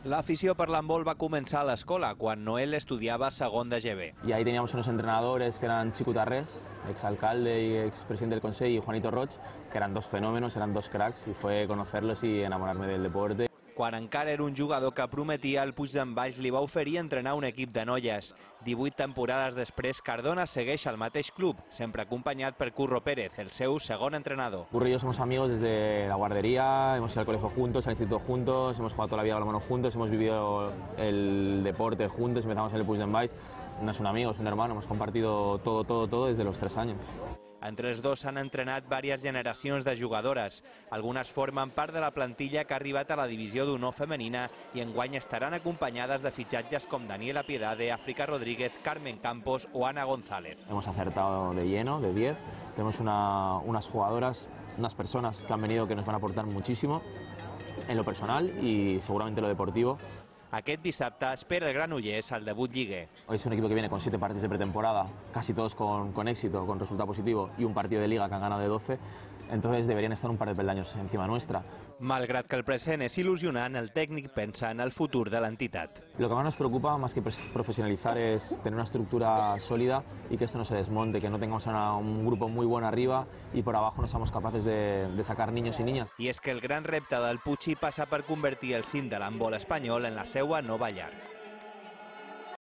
L'afició per l'handbol va començar a l'escola, quan Noel estudiaba segon de GB. Y ahí teníamos unos entrenadores que eran Chico Tarrés, exalcalde y expresidente del Consejo, y Juanito Roig, que eran dos fenómenos, eran dos cracks, y fue conocerlos y enamorarme del deporte. Quan encara era un jugador que prometia, el Puig d'en Baix li va oferir entrenar un equip de noies. 18 temporades després, Cardona segueix al mateix club, sempre acompanyat per Curro Pérez, el seu segon entrenador. Curro y yo somos amigos desde la guardería, hemos ido al colegio juntos, al instituto juntos, hemos jugado toda la vida a balonmano juntos, hemos vivido el deporte juntos, empezamos en el Puig d'en Baix. No es un amigo, es un hermano, hemos compartido todo desde los 3 años. Entre els dos s'han entrenat diverses generacions de jugadores. Algunes formen part de la plantilla que ha arribat a la divisió d'honor femenina i enguany estaran acompanyades de fitxatges com Daniela Piedade, África Rodríguez, Carmen Campos o Ana González. Hemos acertado de lleno, de 10. Tenemos unas jugadoras, unas personas que han venido que nos van a aportar muchísimo en lo personal y seguramente en lo deportivo. Aquest dissabte espera el Granollers al debut lliguer. Hoy es un equipo que viene con 7 partidos de pretemporada, casi todos con éxito, con resultado positivo, y un partido de liga que han ganado de 12, entonces deberían estar un par de peldaños encima nuestra. Malgrat que el present és il·lusionant, el tècnic pensa en el futur de l'entitat. Lo que más nos preocupa, más que profesionalizar, es tener una estructura sólida y que esto no se desmonte, que no tengamos un grupo muy bueno arriba y por abajo no seamos capaces de sacar niños y niñas. I és que el gran repte del Puig passa per convertir el cim de l'handbol espanyol en la seua nova llar.